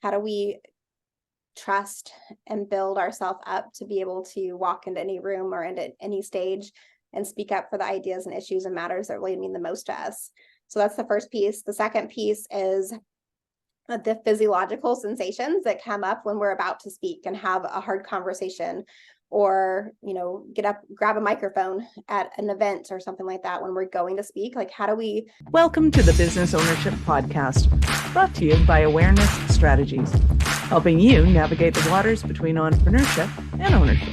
how do we trust and build ourselves up to be able to walk into any room or into any stage and speak up for the ideas and issues and matters that really mean the most to us. So that's the first piece. The second piece is the physiological sensations that come up when we're about to speak and have a hard conversation, or, get up, grab a microphone at an event or something like that when we're going to speak. Like, how do we... Welcome to the Business Ownership Podcast, brought to you by Awareness Strategies, helping you navigate the waters between entrepreneurship and ownership.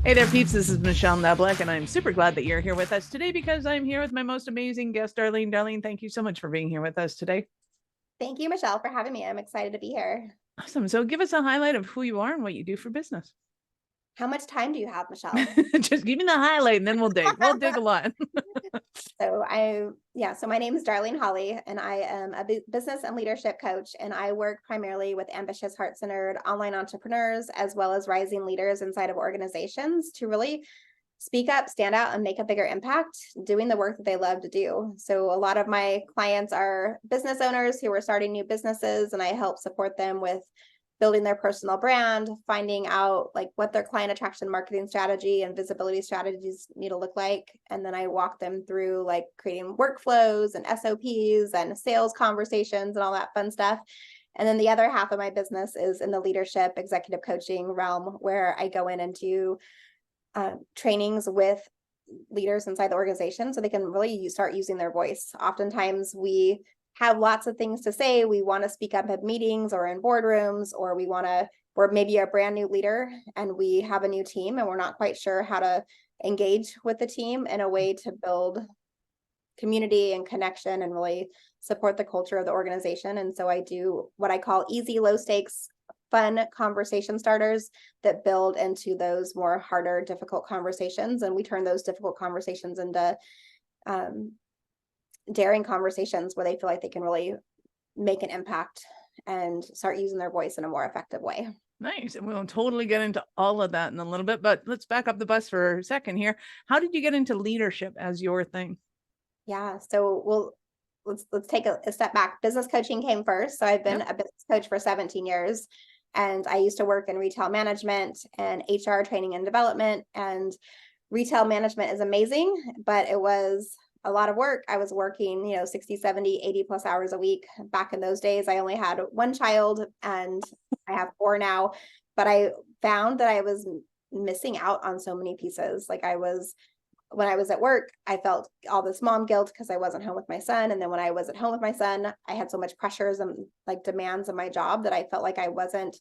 Hey there, peeps. This is Michelle Neblik, and I'm super glad that you're here with us today because I'm here with my most amazing guest, Darlene. Darlene, thank you so much for being here with us today. Thank you, Michelle, for having me. I'm excited to be here. Awesome. So give us a highlight of who you are and what you do for business. How much time do you have, Michelle? Just give me the highlight and then we'll dig. We'll dig a lot. So my name is Darlene Hawley, and I am a business and leadership coach, and I work primarily with ambitious, heart-centered online entrepreneurs, as well as rising leaders inside of organizations to really speak up, stand out, and make a bigger impact doing the work that they love to do. So a lot of my clients are business owners who are starting new businesses, and I help support them with building their personal brand, finding out like what their client attraction marketing strategy and visibility strategies need to look like. And then I walk them through like creating workflows and SOPs and sales conversations and all that fun stuff. And then the other half of my business is in the leadership executive coaching realm, where I go in and do trainings with leaders inside the organization so they can really start using their voice. Oftentimes we have lots of things to say. We want to speak up at meetings or in boardrooms, or we're maybe a brand new leader and we have a new team and we're not quite sure how to engage with the team in a way to build community and connection and really support the culture of the organization. And so I do what I call easy, low stakes, fun conversation starters that build into those more harder, difficult conversations. And we turn those difficult conversations into daring conversations where they feel like they can really make an impact and start using their voice in a more effective way. Nice. And we'll totally get into all of that in a little bit, but let's back up the bus for a second here. How did you get into leadership as your thing? Yeah. So let's take a step back. Business coaching came first. So I've been a business coach for 17 years. And I used to work in retail management and HR training and development. And retail management is amazing, but it was a lot of work. I was working, 60, 70, 80 plus hours a week. Back in those days, I only had one child and I have 4 now, but I found that I was missing out on so many pieces. When I was at work, I felt all this mom guilt because I wasn't home with my son. And then when I was at home with my son, I had so much pressures and like demands of my job that I felt like I wasn't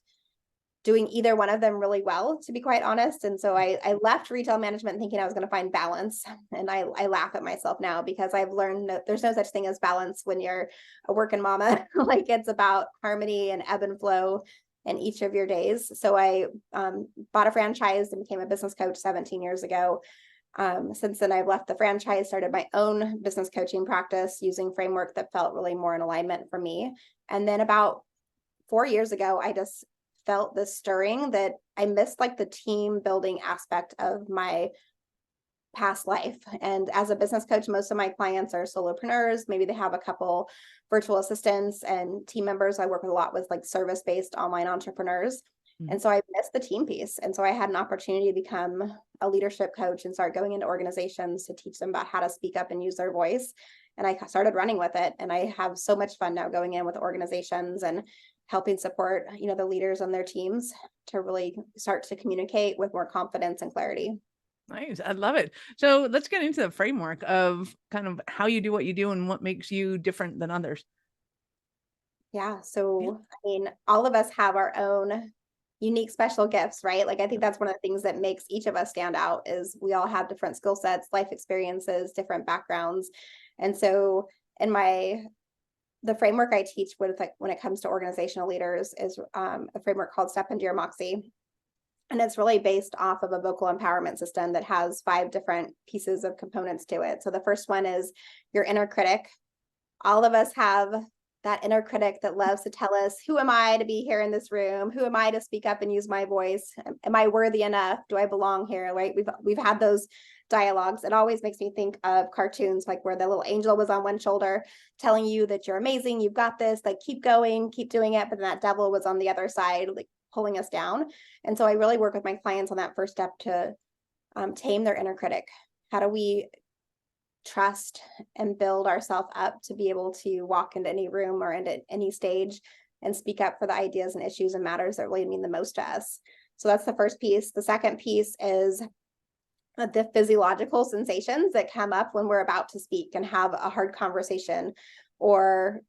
doing either one of them really well, to be quite honest. And so I left retail management thinking I was going to find balance. And I laugh at myself now because I've learned that there's no such thing as balance when you're a working mama. Like it's about harmony and ebb and flow in each of your days. So I bought a franchise and became a business coach 17 years ago. Since then, I've left the franchise, started my own business coaching practice using framework that felt really more in alignment for me. And then about 4 years ago, I just felt this stirring that I missed like the team building aspect of my past life. And as a business coach, most of my clients are solopreneurs. Maybe they have a couple virtual assistants and team members. I work with a lot with like service-based online entrepreneurs. And so I missed the team piece. And so I had an opportunity to become a leadership coach and start going into organizations to teach them about how to speak up and use their voice. And I started running with it. And I have so much fun now going in with organizations and helping support, the leaders on their teams to really start to communicate with more confidence and clarity. Nice. I love it. So let's get into the framework of kind of how you do what you do and what makes you different than others. Yeah. So, all of us have our own unique special gifts, right? Like I think that's one of the things that makes each of us stand out is we all have different skill sets, life experiences, different backgrounds. And so the framework I teach when it comes to organizational leaders is a framework called Step Into Your Moxie. And it's really based off of a vocal empowerment system that has 5 different pieces of components to it. So the first one is your inner critic. All of us have that inner critic that loves to tell us, who am I to be here in this room? Who am I to speak up and use my voice? Am I worthy enough? Do I belong here? Right? We've had those dialogues. It always makes me think of cartoons, like where the little angel was on one shoulder telling you that you're amazing, you've got this, like keep going, keep doing it. But then that devil was on the other side, like pulling us down. And so I really work with my clients on that first step to tame their inner critic. How do we trust and build ourselves up to be able to walk into any room or into any stage and speak up for the ideas and issues and matters that really mean the most to us? So that's the first piece. The second piece is the physiological sensations that come up when we're about to speak and have a hard conversation, or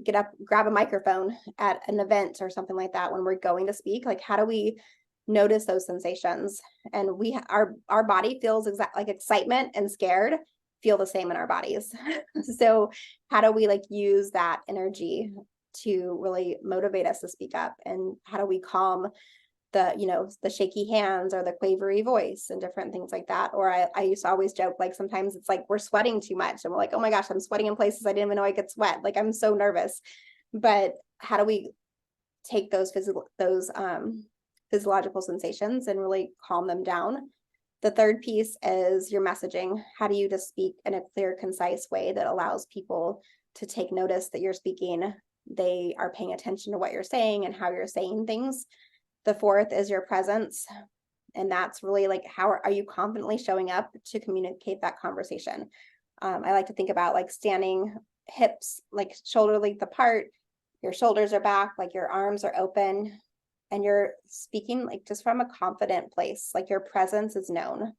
get up, grab a microphone at an event or something like that. When we're going to speak, like how do we notice those sensations? And our body feels like excitement and scared feel the same in our bodies. So how do we use that energy to really motivate us to speak up? And how do we calm the shaky hands or the quavery voice and different things like that? Or I used to always joke, like sometimes it's like we're sweating too much and we're like, oh my gosh, I'm sweating in places I didn't even know I could sweat. Like I'm so nervous. But how do we take those physiological sensations and really calm them down? The third piece is your messaging. How do you just speak in a clear, concise way that allows people to take notice that you're speaking? They are paying attention to what you're saying and how you're saying things. The fourth is your presence. And that's really like, how are you confidently showing up to communicate that conversation? I like to think about like standing hips, like shoulder length apart, your shoulders are back, like your arms are open, and you're speaking like just from a confident place, like your presence is known.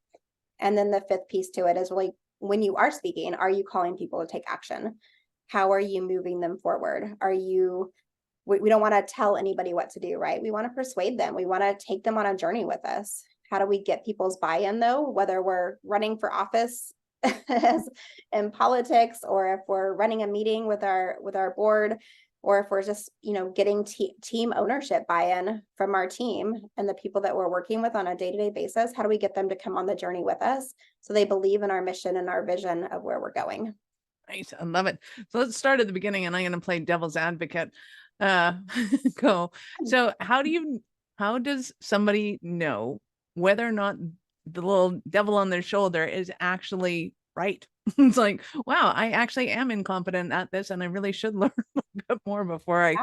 And then the fifth piece to it is really, when you are speaking, are you calling people to take action? How are you moving them forward? We don't want to tell anybody what to do, right? We want to persuade them. We want to take them on a journey with us. How do we get people's buy-in though, whether we're running for office in politics, or if we're running a meeting with our board, or if we're just, getting team ownership buy-in from our team and the people that we're working with on a day-to-day basis? How do we get them to come on the journey with us so they believe in our mission and our vision of where we're going? Nice. I love it. So let's start at the beginning, and I'm going to play devil's advocate. Go. So how does somebody know whether or not the little devil on their shoulder is actually right? It's like, wow, I actually am incompetent at this, and I really should learn a bit more before I,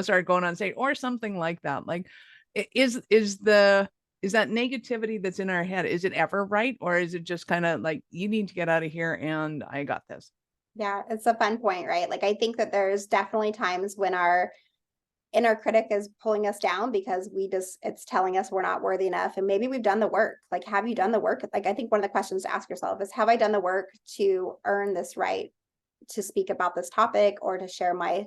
start going on stage or something like that. Like, is that negativity that's in our head, is it ever right? Or is it just kind of like, you need to get out of here and I got this? Yeah, it's a fun point, right? Like I think that there's definitely times when our inner critic is pulling us down because it's telling us we're not worthy enough. And maybe we've done the work. Like, have you done the work? Like, I think one of the questions to ask yourself is, have I done the work to earn this right to speak about this topic or to share my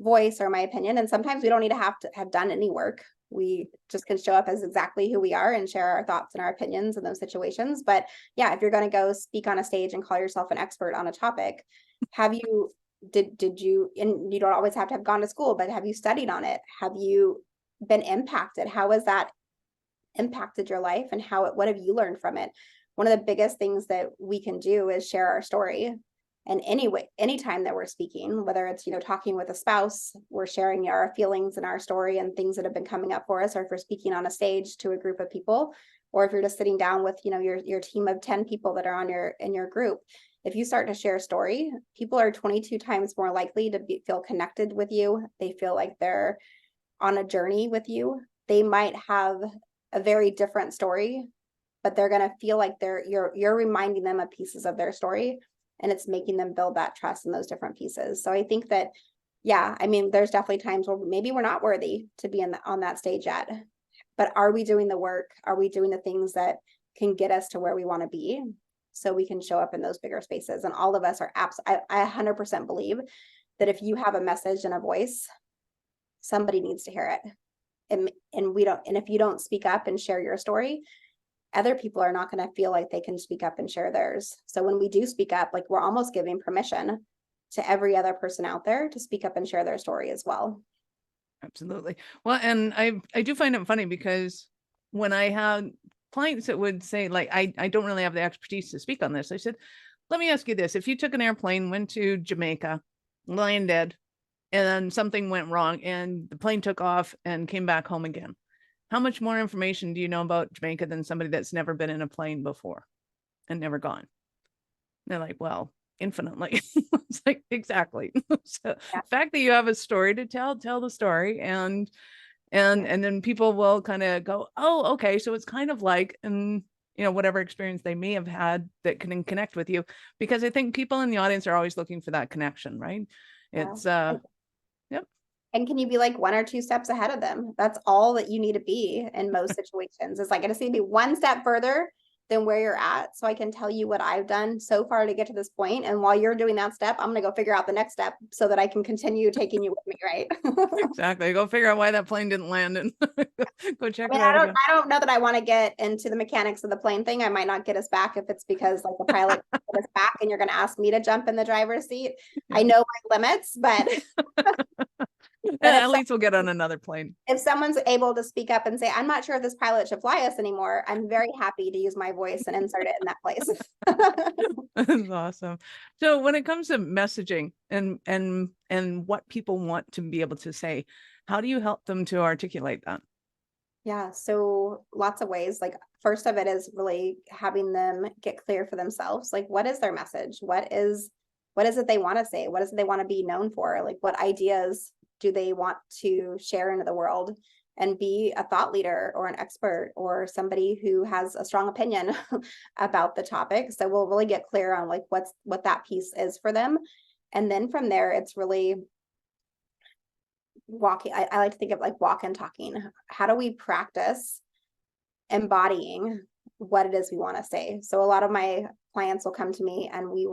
voice or my opinion? And sometimes we don't need to have done any work. We just can show up as exactly who we are and share our thoughts and our opinions in those situations. But yeah, if you're going to go speak on a stage and call yourself an expert on a topic, did you, and you don't always have to have gone to school, but have you studied on it? Have you been impacted? How has that impacted your life, and what have you learned from it? One of the biggest things that we can do is share our story. And anytime that we're speaking, whether it's, talking with a spouse, we're sharing our feelings and our story and things that have been coming up for us, or if we're speaking on a stage to a group of people, or if you're just sitting down with, your team of 10 people that are in your group. If you start to share a story, people are 22 times more likely to feel connected with you. They feel like they're on a journey with you. They might have a very different story, but they're going to feel like you're reminding them of pieces of their story, and it's making them build that trust in those different pieces. So I think that, yeah, I mean, there's definitely times where maybe we're not worthy to be on that stage yet, but are we doing the work? Are we doing the things that can get us to where we want to be, so we can show up in those bigger spaces? And all of us are I 100% believe that if you have a message and a voice, somebody needs to hear it. And if you don't speak up and share your story, other people are not going to feel like they can speak up and share theirs. So when we do speak up, like, we're almost giving permission to every other person out there to speak up and share their story as well. Absolutely. Well, and I do find it funny, because when I had clients that would say, like, I don't really have the expertise to speak on this, I said, let me ask you this. If you took an airplane, went to Jamaica, landed, then something went wrong and the plane took off and came back home again. How much more information do you know about Jamaica than somebody that's never been in a plane before and never gone? They're like, well, infinitely. It's like, exactly. So the fact that you have a story to tell the story, and then people will kind of go, oh, okay, so it's kind of like, and whatever experience they may have had that can connect with you, because I think people in the audience are always looking for that connection, right? It's yep. And can you be like 1 or 2 steps ahead of them? That's all that you need to be in most situations. It's like, I just need to be 1 step further than where you're at, so I can tell you what I've done so far to get to this point. And while you're doing that step, I'm going to go figure out the next step so that I can continue taking you with me, right? Exactly. Go figure out why that plane didn't land and go check it I out again. I don't know that I want to get into the mechanics of the plane thing. I might not get us back if it's because like the pilot get us back and you're going to ask me to jump in the driver's seat. Yeah. I know my limits, but at least we'll get on another plane. If someone's able to speak up and say, I'm not sure if this pilot should fly us anymore, I'm very happy to use my voice and insert it in that place. That's awesome. So when it comes to messaging and what people want to be able to say, how do you help them to articulate that? Yeah, so lots of ways. Like, first of it is really having them get clear for themselves. Like, what is their message? What is it they want to say? What is it they want to be known for? Like, what ideas do they want to share into the world and be a thought leader or an expert or somebody who has a strong opinion about the topic? So we'll really get clear on like what that piece is for them. And then from there, it's really walking. I like to think of like walk and talking. How do we practice embodying what it is we want to say? So a lot of my clients will come to me and we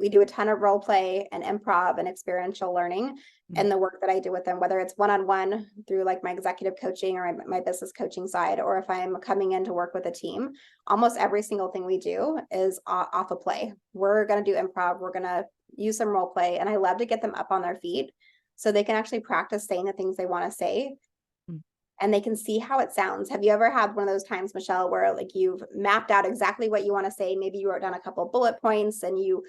do a ton of role play and improv and experiential learning and the work that I do with them, whether it's one-on-one through like my executive coaching or my business coaching side, or if I'm coming in to work with a team. Almost every single thing we do is off a play. We're going to do improv. We're going to use some role play, and I love to get them up on their feet so they can actually practice saying the things they want to say. And they can see how it sounds. Have you ever had one of those times, Michelle, where like you've mapped out exactly what you want to say? Maybe you wrote down a couple of bullet points and you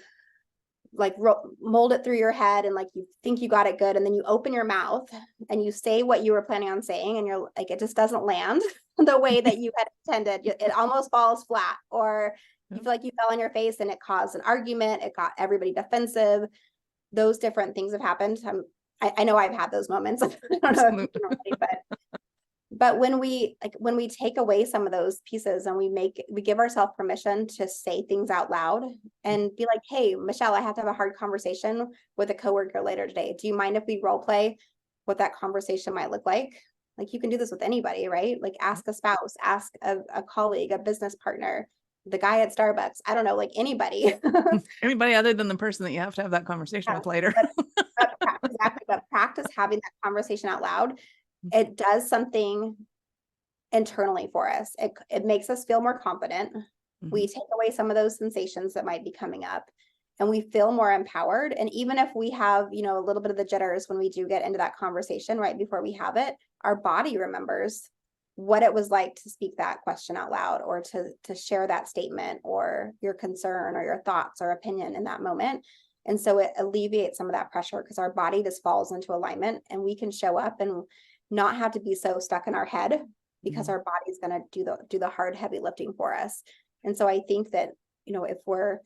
like mold it through your head and like you think you got it good. And then you open your mouth and you say what you were planning on saying. And you're like, it just doesn't land the way that you had intended. It almost falls flat, or you feel like you fell on your face and it caused an argument. It got everybody defensive. Those different things have happened. I know I've had those moments. I don't know if you know, but when we take away some of those pieces and we give ourselves permission to say things out loud and be like, hey, Michelle, I have to have a hard conversation with a coworker later today. Do you mind if we role play what that conversation might look like? Like, you can do this with anybody, right? Like, ask a spouse, ask a colleague, a business partner, the guy at Starbucks. I don't know, like anybody. Anybody other than the person that you have to have that conversation with later. But practice having that conversation out loud. It does something internally for us. It makes us feel more confident. We take away some of those sensations that might be coming up, and we feel more empowered. And even if we have, a little bit of the jitters when we do get into that conversation right before we have it, our body remembers what it was like to speak that question out loud, or to share that statement or your concern or your thoughts or opinion in that moment. And so it alleviates some of that pressure because our body just falls into alignment and we can show up and not have to be so stuck in our head because our body's going to do the hard, heavy lifting for us. And so I think that, if we're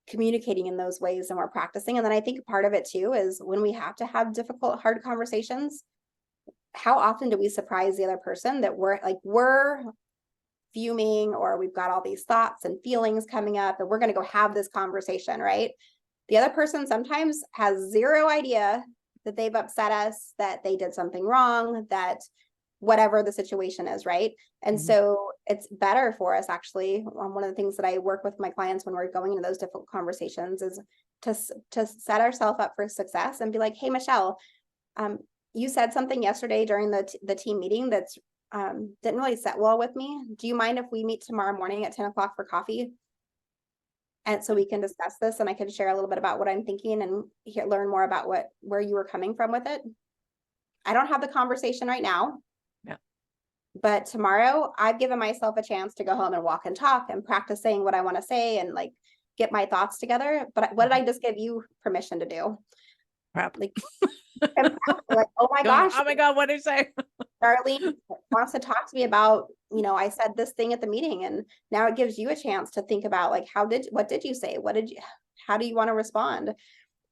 communicating in those ways and we're practicing, and then I think part of it too is when we have to have difficult, hard conversations, how often do we surprise the other person that we're fuming, or we've got all these thoughts and feelings coming up and we're going to go have this conversation, right? The other person sometimes has zero idea that they've upset us, that they did something wrong, that whatever the situation is, right? And so it's better for us, actually. One of the things that I work with my clients when we're going into those difficult conversations is to set ourselves up for success and be like, hey, Michelle, you said something yesterday during the team meeting that's didn't really set well with me. Do you mind if we meet tomorrow morning at 10 o'clock for coffee? And so we can discuss this and I can share a little bit about what I'm thinking and learn more about where you were coming from with it. I don't have the conversation right now. Yeah. But tomorrow I've given myself a chance to go home and walk and talk and practice saying what I want to say and like get my thoughts together. But what did I just give you permission to do? Crap. Like, like, oh my Going, gosh, oh my God, what did I say? Darlene wants to talk to me about, I said this thing at the meeting, and now it gives you a chance to think about like, what did you say? How do you want to respond?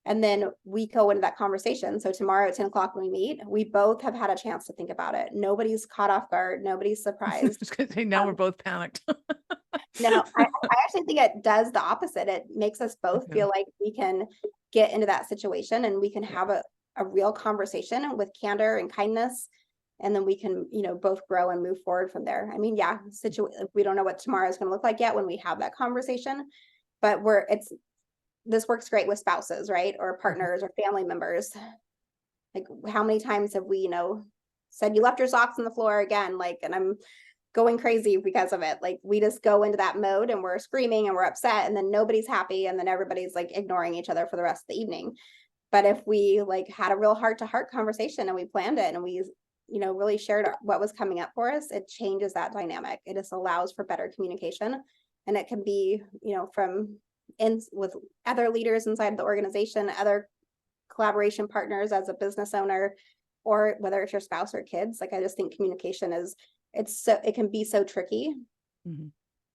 And then we go into that conversation. So tomorrow at 10 o'clock when we meet, we both have had a chance to think about it. Nobody's caught off guard. Nobody's surprised. Now we're both panicked. No, I actually think it does the opposite. It makes us both feel like we can get into that situation and we can have a real conversation with candor and kindness. And then we can, both grow and move forward from there. I mean, yeah, we don't know what tomorrow is going to look like yet when we have that conversation, but this works great with spouses, right? Or partners or family members. Like, how many times have we, said you left your socks on the floor again, like, and I'm going crazy because of it. Like, we just go into that mode and we're screaming and we're upset, and then nobody's happy, and then everybody's like ignoring each other for the rest of the evening. But if we like had a real heart-to-heart conversation and we planned it and we really shared what was coming up for us, it changes that dynamic. It just allows for better communication. And it can be, with other leaders inside the organization, other collaboration partners as a business owner, or whether it's your spouse or kids. Like, I just think communication it can be so tricky.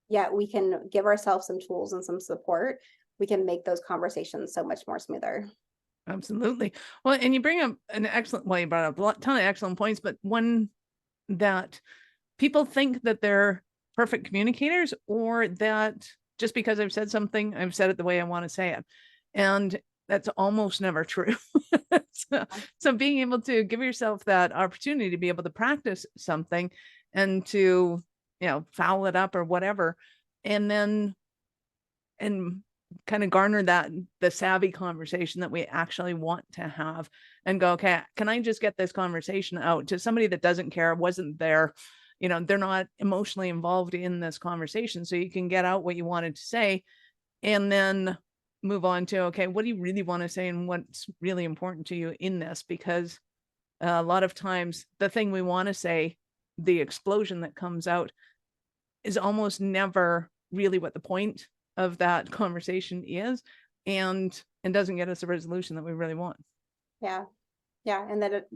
Yet we can give ourselves some tools and some support. We can make those conversations so much more smoother. Absolutely. Well, and you bring up you brought up a ton of excellent points, but one that people think that they're perfect communicators, or that just because I've said something, I've said it the way I want to say it. And that's almost never true. So being able to give yourself that opportunity to be able to practice something and to, foul it up or whatever, and then, kind of garner the savvy conversation that we actually want to have, and go, okay, can I just get this conversation out to somebody that doesn't care, wasn't there, they're not emotionally involved in this conversation. So you can get out what you wanted to say, and then move on to, okay, what do you really want to say and what's really important to you in this? Because a lot of times the thing we want to say, the explosion that comes out, is almost never really what the point of that conversation is, and doesn't get us a resolution that we really want. Yeah. And then it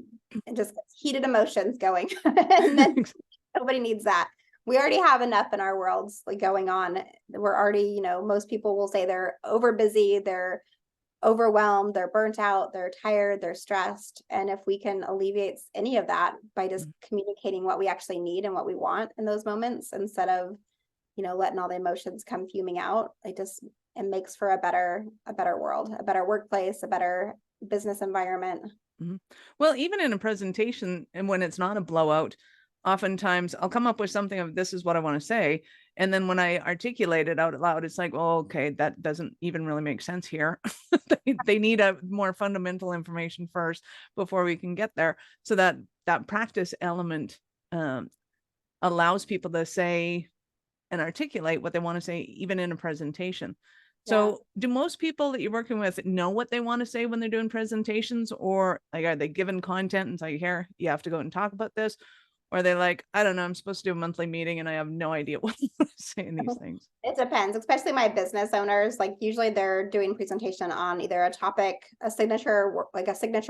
just gets heated emotions going. And then nobody needs that. We already have enough in our worlds like going on. We're already, most people will say they're over busy, they're overwhelmed, they're burnt out, they're tired, they're stressed. And if we can alleviate any of that by just communicating what we actually need and what we want in those moments, instead of, letting all the emotions come fuming out, it makes for a better world, a better workplace, a better business environment. Well, even in a presentation, and when it's not a blowout, oftentimes I'll come up with something of, this is what I want to say. And then when I articulate it out loud, it's like, well, okay, that doesn't even really make sense here. They need a more fundamental information first before we can get there. So that practice element allows people to say and articulate what they want to say, even in a presentation. So do most people that you're working with know what they want to say when they're doing presentations, or like, are they given content and say, here, you have to go and talk about this? Or are they like, I don't know, I'm supposed to do a monthly meeting and I have no idea what I'm going to say in these things? It depends, especially my business owners. Like, usually they're doing presentation on either a topic, a signature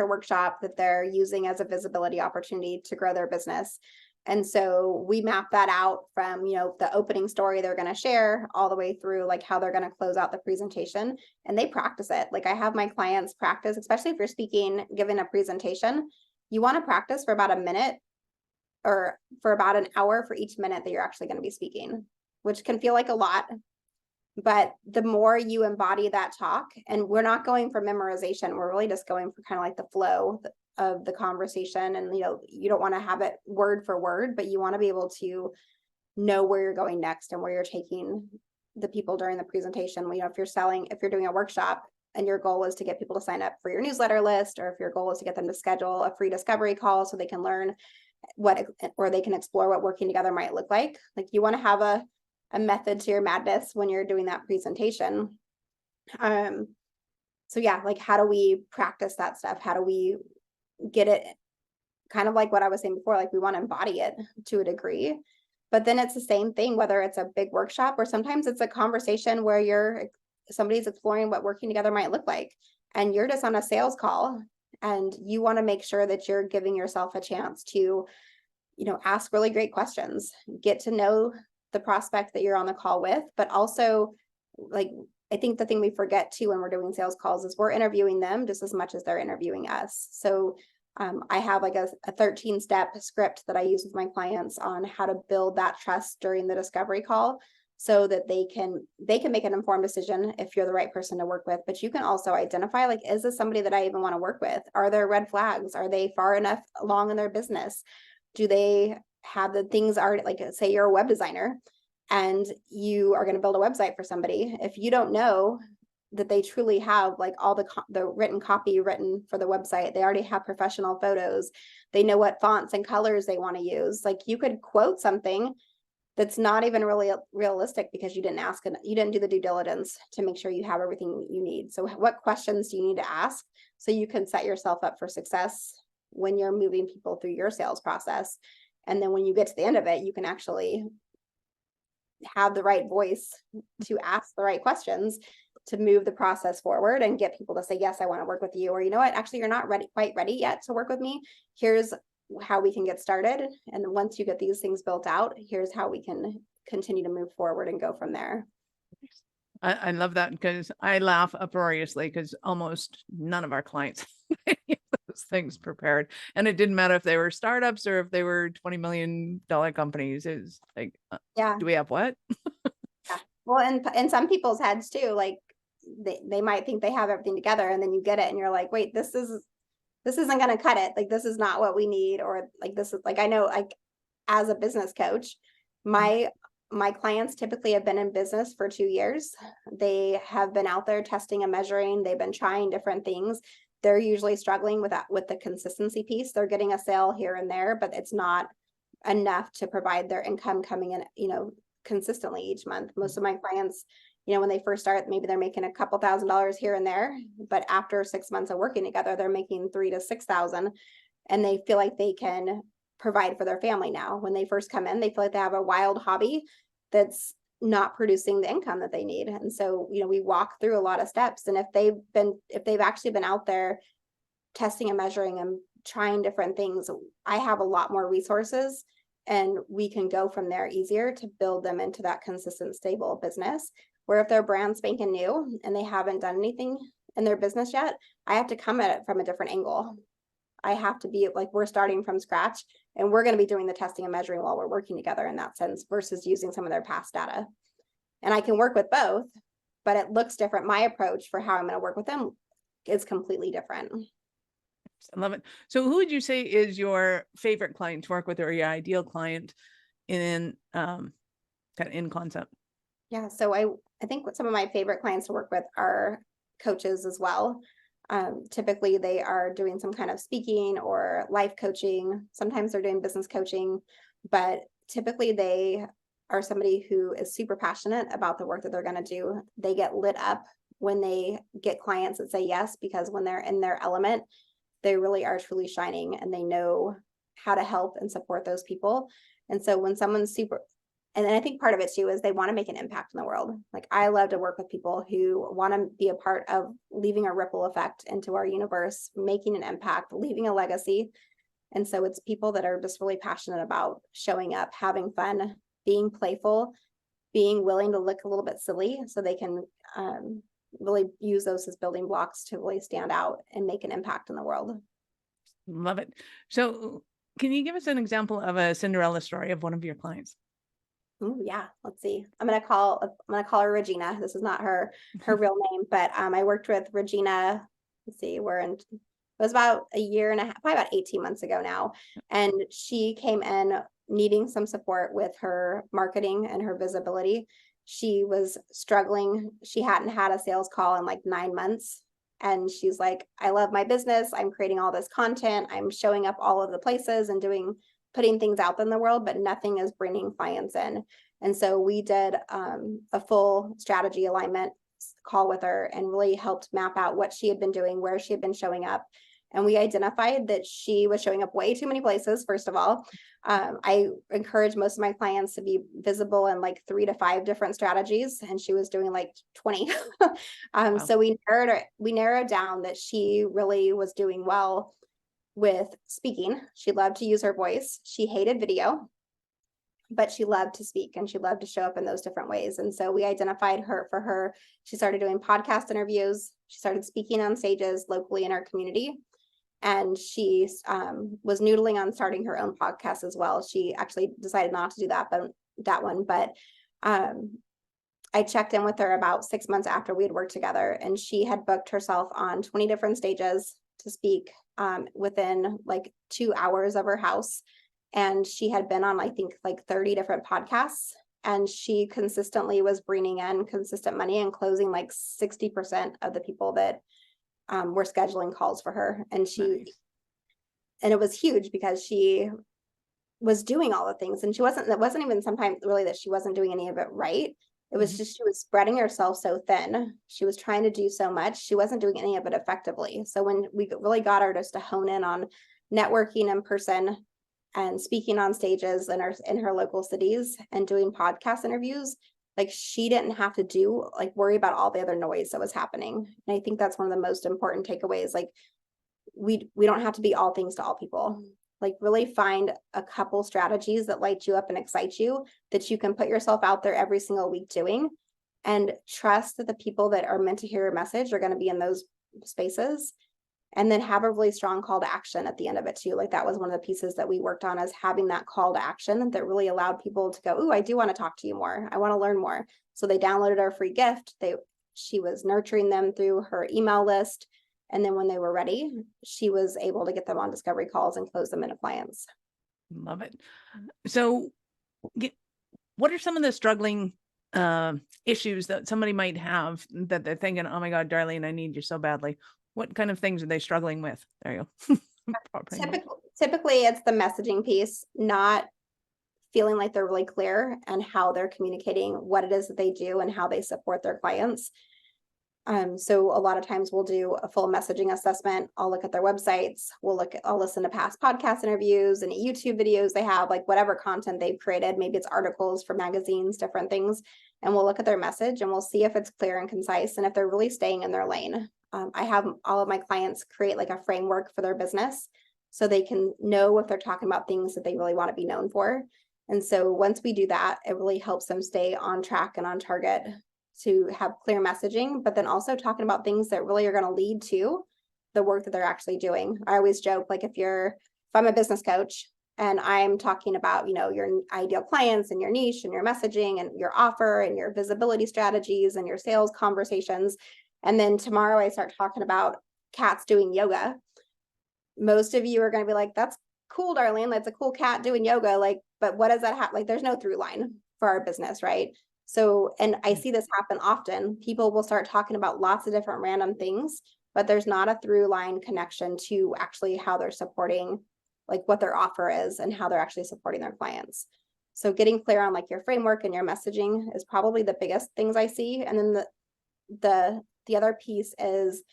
workshop that they're using as a visibility opportunity to grow their business. And so we map that out from, the opening story they're going to share all the way through like how they're going to close out the presentation, and they practice it. Like, I have my clients practice, especially if you're giving a presentation, you want to practice for about a minute or for about an hour for each minute that you're actually going to be speaking, which can feel like a lot. But the more you embody that talk, and we're not going for memorization, we're really just going for kind of like the flow of the conversation. And, you don't want to have it word for word, but you want to be able to know where you're going next and where you're taking the people during the presentation. If you're doing a workshop and your goal is to get people to sign up for your newsletter list, or if your goal is to get them to schedule a free discovery call so they can learn or they can explore what working together might look like. Like, you want to have a method to your madness when you're doing that presentation. So yeah, like, how do we practice that stuff? How do we get it kind of like what I was saying before? Like, we want to embody it to a degree, but then it's the same thing, whether it's a big workshop or sometimes it's a conversation where somebody's exploring what working together might look like, and you're just on a sales call And you want to make sure that you're giving yourself a chance to, ask really great questions, get to know the prospect that you're on the call with, but also, like, I think the thing we forget too when we're doing sales calls is we're interviewing them just as much as they're interviewing us. So I have like a 13-step script that I use with my clients on how to build that trust during the discovery call, so that they can make an informed decision if you're the right person to work with. But you can also identify, like, is this somebody that I even want to work with? Are there red flags? Are they far enough along in their business? Do they have the things already, like, say you're a web designer and you are going to build a website for somebody. If you don't know that they truly have like all the written copy written for the website, they already have professional photos, they know what fonts and colors they want to use. Like, you could quote something that's not even really realistic because you didn't ask and you didn't do the due diligence to make sure you have everything you need. So what questions do you need to ask so you can set yourself up for success when you're moving people through your sales process? And then when you get to the end of it, you can actually have the right voice to ask the right questions to move the process forward and get people to say, yes, I want to work with you. Or, you know what, actually, you're not quite ready yet to work with me. Here's how we can get started. And then once you get these things built out, here's how we can continue to move forward and go from there. I love that, because I laugh uproariously because almost none of our clients have any of those things prepared. And it didn't matter if they were startups or if they were $20 million companies. It's like, yeah, do we have what? yeah. Well, and in some people's heads too, like they might think they have everything together, and then you get it and you're like, wait, this isn't going to cut it. Like, this is not what we need. Or like, this is like, I know, like, as a business coach, my clients typically have been in business for 2 years. They have been out there testing and measuring. They've been trying different things. They're usually struggling with that, with the consistency piece. They're getting a sale here and there, but it's not enough to provide their income coming in, consistently each month. Most of my clients, when they first start, maybe they're making a couple $1,000s here and there, but after 6 months of working together, they're making 3,000 to 6,000, and they feel like they can provide for their family now. When they first come in, they feel like they have a wild hobby that's not producing the income that they need. And so, we walk through a lot of steps. And if they've actually been out there testing and measuring and trying different things, I have a lot more resources, and we can go from there easier to build them into that consistent, stable business. Where if they're brand spanking new and they haven't done anything in their business yet, I have to come at it from a different angle. I have to be like, we're starting from scratch, and we're going to be doing the testing and measuring while we're working together in that sense, versus using some of their past data. And I can work with both, but it looks different. My approach for how I'm going to work with them is completely different. I love it. So who would you say is your favorite client to work with, or your ideal client in kind of in concept? Yeah. So I think some of my favorite clients to work with are coaches as well. Typically they are doing some kind of speaking or life coaching. Sometimes they're doing business coaching, but typically they are somebody who is super passionate about the work that they're going to do. They get lit up when they get clients that say yes, because when they're in their element, they really are truly shining, and they know how to help and support those people. And so when someone's and then I think part of it too is they want to make an impact in the world. Like, I love to work with people who want to be a part of leaving a ripple effect into our universe, making an impact, leaving a legacy. And so it's people that are just really passionate about showing up, having fun, being playful, being willing to look a little bit silly, so they can really use those as building blocks to really stand out and make an impact in the world. Love it. So can you give us an example of a Cinderella story of one of your clients? Oh yeah, let's see. I'm gonna call her Regina. This is not her real name, but I worked with Regina. Let's see, it was about a year and a half, probably about 18 months ago now, and she came in needing some support with her marketing and her visibility. She was struggling. She hadn't had a sales call in like 9 months, and she's like, I love my business. I'm creating all this content. I'm showing up all of the places and putting things out in the world, but nothing is bringing clients in. And so we did a full strategy alignment call with her and really helped map out what she had been doing, where she had been showing up, And we identified that she was showing up way too many places, first of all. I encourage most of my clients to be visible in like 3 to 5 different strategies, and she was doing like 20. Wow. So we narrowed down that she really was doing well with speaking. She loved to use her voice. She hated video, but she loved to speak and she loved to show up in those different ways. And so we identified her. She started doing podcast interviews. She started speaking on stages locally in our community. And she was noodling on starting her own podcast as well. She actually decided not to do that one. But I checked in with her about 6 months after we had worked together, and she had booked herself on 20 different stages to speak within like 2 hours of her house. And she had been on, I think, like 30 different podcasts, and she consistently was bringing in consistent money and closing like 60% of the people that were scheduling calls for her. And Nice. and it was huge because she was doing all the things, and it wasn't even sometimes really that she wasn't doing any of it right. It was just, she was spreading herself so thin. She was trying to do so much. She wasn't doing any of it effectively. So when we really got her just to hone in on networking in person and speaking on stages in her local cities and doing podcast interviews, like she didn't have to worry about all the other noise that was happening. And I think that's one of the most important takeaways. Like we don't have to be all things to all people. Like really find a couple strategies that light you up and excite you, that you can put yourself out there every single week doing, and trust that the people that are meant to hear your message are going to be in those spaces. And then have a really strong call to action at the end of it too. Like that was one of the pieces that we worked on, is having that call to action that really allowed people to go, "Ooh, I do want to talk to you more. I want to learn more." So they downloaded our free gift. She was nurturing them through her email list. And then when they were ready, she was able to get them on discovery calls and close them into clients. Love it. So what are some of the struggling issues that somebody might have that they're thinking, "Oh my God, Darlene, I need you so badly"? What kind of things are they struggling with? There you go. Typically, it's the messaging piece, not feeling like they're really clear and how they're communicating what it is that they do and how they support their clients. So a lot of times we'll do a full messaging assessment. I'll look at their websites. I'll listen to past podcast interviews and YouTube videos they have, like whatever content they've created. Maybe it's articles for magazines, different things. And we'll look at their message and we'll see if it's clear and concise and if they're really staying in their lane. I have all of my clients create like a framework for their business so they can know if they're talking about things that they really want to be known for. And so once we do that, it really helps them stay on track and on target to have clear messaging, but then also talking about things that really are going to lead to the work that they're actually doing. I always joke, like if I'm a business coach and I'm talking about, your ideal clients and your niche and your messaging and your offer and your visibility strategies and your sales conversations, and then tomorrow I start talking about cats doing yoga, most of you are going to be like, "That's cool, Darlene. That's a cool cat doing yoga." Like, but what does that have? Like, there's no through line for our business, right? So, and I see this happen often. People will start talking about lots of different random things, but there's not a through line connection to actually how they're supporting, like what their offer is and how they're actually supporting their clients. So getting clear on like your framework and your messaging is probably the biggest things I see. And then the other piece is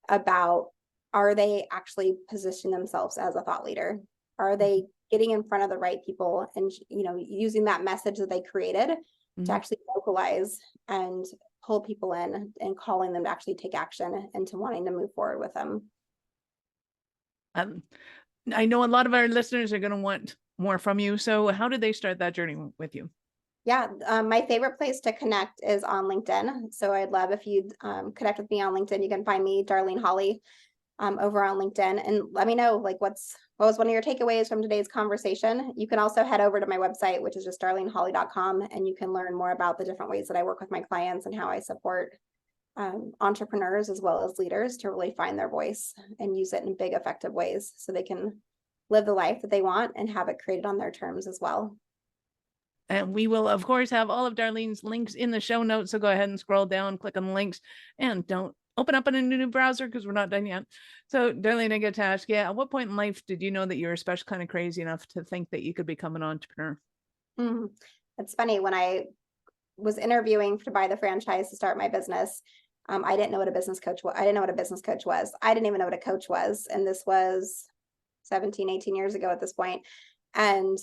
about, are they actually positioning themselves as a thought leader? Are they getting in front of the right people and using that message that they created to actually localize and pull people in and calling them to actually take action and to wanting to move forward with them? I know a lot of our listeners are going to want more from you. So how did they start that journey with you? Yeah, my favorite place to connect is on LinkedIn. So I'd love if you'd connect with me on LinkedIn. You can find me, Darlene Hawley, over on LinkedIn, and let me know like what was one of your takeaways from today's conversation. You can also head over to my website, which is just darlenehawley.com, and you can learn more about the different ways that I work with my clients and how I support entrepreneurs as well as leaders to really find their voice and use it in big, effective ways so they can live the life that they want and have it created on their terms as well. And we will, of course, have all of Darlene's links in the show notes. So go ahead and scroll down, click on the links, and don't open up in a new browser because we're not done yet. So Darlene, I get to ask you, at what point in life did you know that you were especially kind of crazy enough to think that you could become an entrepreneur? It's funny, when I was interviewing to buy the franchise to start my business, I didn't know what a business coach was. I didn't know what a business coach was. I didn't even know what a coach was. And this was 17, 18 years ago at this point. And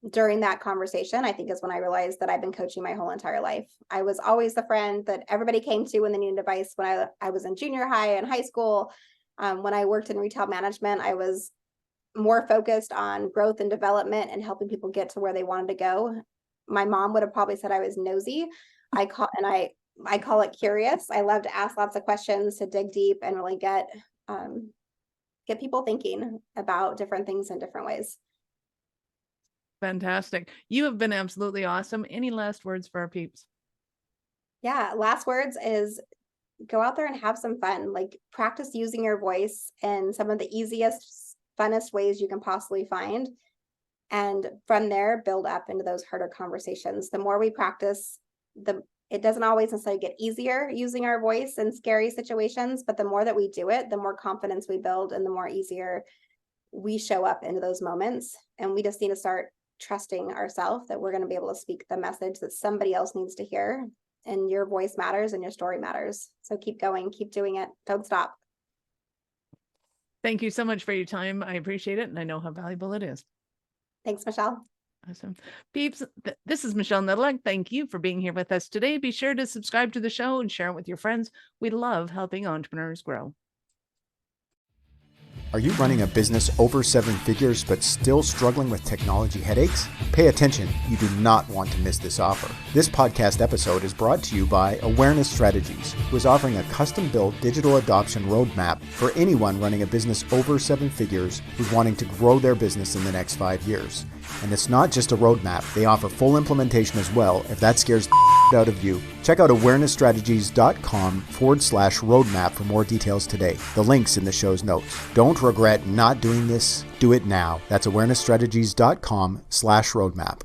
during that conversation, I think is when I realized that I've been coaching my whole entire life. I was always the friend that everybody came to when they needed advice. When I was in junior high and high school, when I worked in retail management, I was more focused on growth and development and helping people get to where they wanted to go. My mom would have probably said I was nosy. I call it curious. I love to ask lots of questions, to dig deep and really get people thinking about different things in different ways. Fantastic. You have been absolutely awesome. Any last words for our peeps? Yeah, last words is go out there and have some fun. Like, practice using your voice in some of the easiest, funnest ways you can possibly find. And from there, build up into those harder conversations. The more we practice, it doesn't always necessarily get easier using our voice in scary situations, but the more that we do it, the more confidence we build and the more easier we show up into those moments. And we just need to start trusting ourselves that we're going to be able to speak the message that somebody else needs to hear. And your voice matters and your story matters. So keep going, keep doing it. Don't stop. Thank you so much for your time. I appreciate it. And I know how valuable it is. Thanks, Michelle. Awesome. Peeps, this is Michelle Nedelag. Thank you for being here with us today. Be sure to subscribe to the show and share it with your friends. We love helping entrepreneurs grow. Are you running a business over 7 figures but still struggling with technology headaches? Pay attention, you do not want to miss this offer. This podcast episode is brought to you by Awareness Strategies, who is offering a custom-built digital adoption roadmap for anyone running a business over 7 figures who's wanting to grow their business in the next 5 years. And it's not just a roadmap, they offer full implementation as well if that scares the out of you. Check out awarenessstrategies.com/roadmap for more details today. The link's in the show's notes. Don't regret not doing this. Do it now. That's awarenessstrategies.com/roadmap.